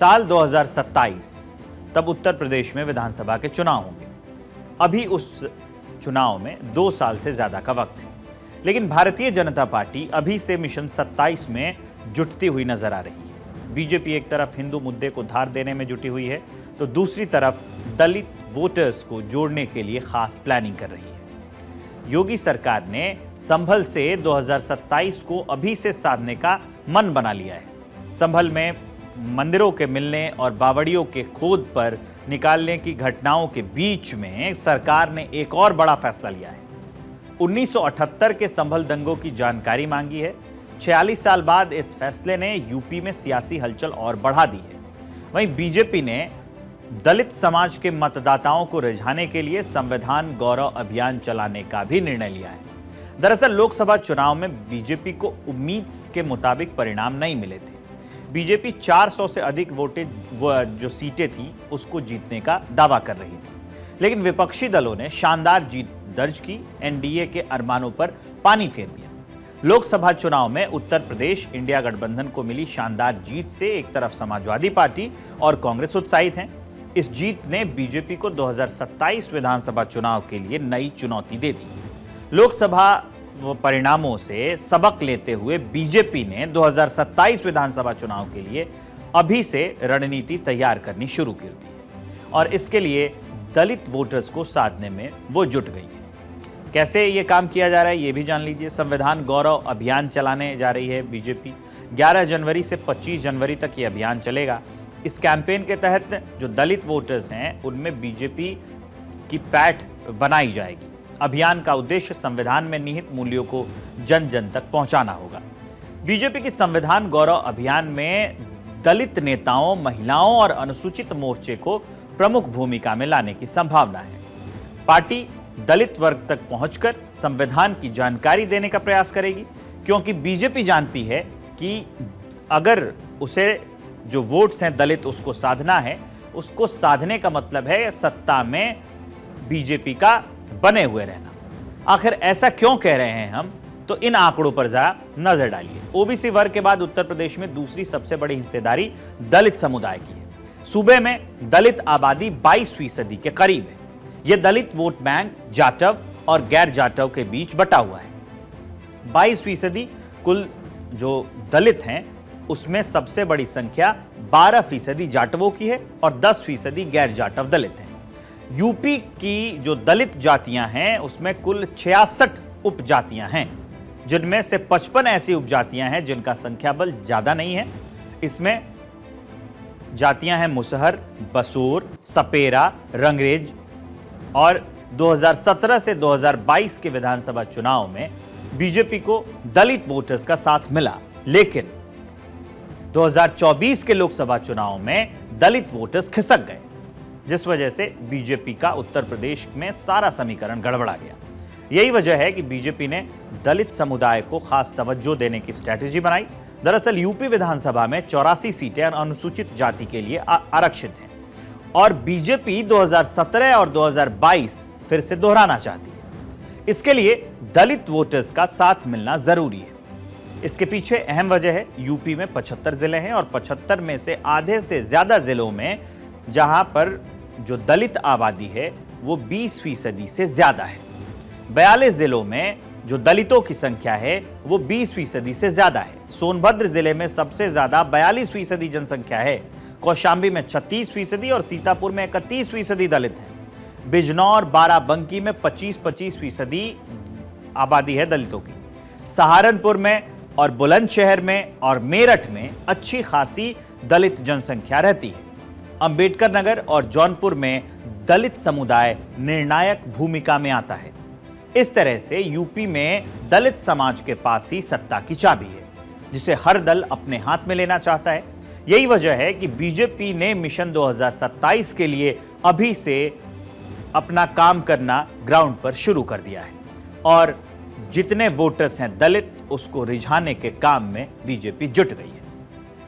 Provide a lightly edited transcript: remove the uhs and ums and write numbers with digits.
साल 2027 तब उत्तर प्रदेश में विधानसभा के चुनाव होंगे। अभी उस चुनाव में 2 साल से ज्यादा का वक्त है, लेकिन भारतीय जनता पार्टी अभी से मिशन 27 में जुटती हुई नजर आ रही है। बीजेपी एक तरफ हिंदू मुद्दे को धार देने में जुटी हुई है, तो दूसरी तरफ दलित वोटर्स को जोड़ने के लिए खास प्लानिंग कर रही है। योगी सरकार ने संभल से 2027 को अभी से साधने का मन बना लिया है। संभल में मंदिरों के मिलने और बावड़ियों के खोद पर निकालने की घटनाओं के बीच में सरकार ने एक और बड़ा फैसला लिया है। 1978 के संभल दंगों की जानकारी मांगी है। 46 साल बाद इस फैसले ने यूपी में सियासी हलचल और बढ़ा दी है। वहीं बीजेपी ने दलित समाज के मतदाताओं को रिझाने के लिए संविधान गौरव अभियान चलाने का भी निर्णय लिया है। दरअसल लोकसभा चुनाव में बीजेपी को उम्मीद के मुताबिक परिणाम नहीं मिले थे। बीजेपी 400 से अधिक वोटेज जो सीटें थी उसको जीतने का दावा कर रही थी, लेकिन विपक्षी दलों ने शानदार जीत दर्ज की। एनडीए के अरमानों पर पानी फेर दिया। लोकसभा चुनाव में उत्तर प्रदेश इंडिया गठबंधन को मिली शानदार जीत से एक तरफ समाजवादी पार्टी और कांग्रेस उत्साहित हैं। इस जीत ने बीजेपी को 2027 विधानसभा चुनाव के लिए नई चुनौती दे दी। लोकसभा परिणामों से सबक लेते हुए बीजेपी ने 2027 विधानसभा चुनाव के लिए अभी से रणनीति तैयार करनी शुरू कर दी है और इसके लिए दलित वोटर्स को साधने में वो जुट गई है। कैसे ये काम किया जा रहा है ये भी जान लीजिए। संविधान गौरव अभियान चलाने जा रही है बीजेपी। 11 जनवरी से 25 जनवरी तक ये अभियान चलेगा। इस कैंपेन के तहत जो दलित वोटर्स हैं उनमें बीजेपी की पैठ बनाई जाएगी। अभियान का उद्देश्य संविधान में निहित मूल्यों को जन जन तक पहुंचाना होगा। बीजेपी की संविधान गौरव अभियान में दलित नेताओं, महिलाओं और अनुसूचित मोर्चे को प्रमुख भूमिका में लाने की संभावना है। पार्टी दलित वर्ग तक पहुंचकर संविधान की जानकारी देने का प्रयास करेगी, क्योंकि बीजेपी जानती है कि अगर उसे जो वोट्स हैं दलित उसको साधना है, उसको साधने का मतलब है सत्ता में बीजेपी का बने हुए रहना। आखिर ऐसा क्यों कह रहे हैं हम, तो इन आंकड़ों पर जरा नजर डालिए। ओबीसी वर्ग के बाद उत्तर प्रदेश में दूसरी सबसे बड़ी हिस्सेदारी दलित समुदाय की है। सूबे में दलित आबादी 22% के करीब है। यह दलित वोट बैंक जाटव और गैर जाटव के बीच बटा हुआ है। 22% कुल जो दलित हैं उसमें सबसे बड़ी संख्या 12% जाटवों की है और 10% गैर जाटव दलित हैं। यूपी की जो दलित जातियां हैं उसमें कुल 66 उपजातियां हैं, जिनमें से 55 ऐसी उपजातियां हैं जिनका संख्या बल ज्यादा नहीं है। इसमें जातियां हैं मुसहर, बसूर, सपेरा, रंगरेज। और 2017 से 2022 के विधानसभा चुनाव में बीजेपी को दलित वोटर्स का साथ मिला, लेकिन 2024 के लोकसभा चुनाव में दलित वोटर्स खिसक गए, जिस वजह से बीजेपी का उत्तर प्रदेश में सारा समीकरण गड़बड़ा गया। यही वजह है कि बीजेपी ने दलित समुदाय को खास तवज्जो देने की स्ट्रैटेजी बनाई। दरअसल यूपी विधानसभा में 84 सीटें अनुसूचित जाति के लिए आरक्षित हैं और बीजेपी 2017 और 2022 फिर से दोहराना चाहती है। इसके लिए दलित वोटर्स का साथ मिलना जरूरी है। इसके पीछे अहम वजह है यूपी में 75 जिले हैं और 75 में से आधे से ज्यादा जिलों में जहां पर जो दलित आबादी है वो 20% से ज्यादा है। 42 जिलों में जो दलितों की संख्या है वो 20% से ज्यादा है। सोनभद्र जिले में सबसे ज्यादा 42% जनसंख्या है। कौशांबी में 36% और सीतापुर में 31% दलित हैं। बिजनौर, बाराबंकी में 25% आबादी है दलितों की। सहारनपुर में और बुलंदशहर में और मेरठ में अच्छी खासी दलित जनसंख्या रहती है। अंबेडकर नगर और जौनपुर में दलित समुदाय निर्णायक भूमिका में आता है। इस तरह से यूपी में दलित समाज के पास ही सत्ता की चाबी है, जिसे हर दल अपने हाथ में लेना चाहता है। यही वजह है कि बीजेपी ने मिशन 2027 के लिए अभी से अपना काम करना ग्राउंड पर शुरू कर दिया है और जितने वोटर्स हैं दलित उसको रिझाने के काम में बीजेपी जुट गई है।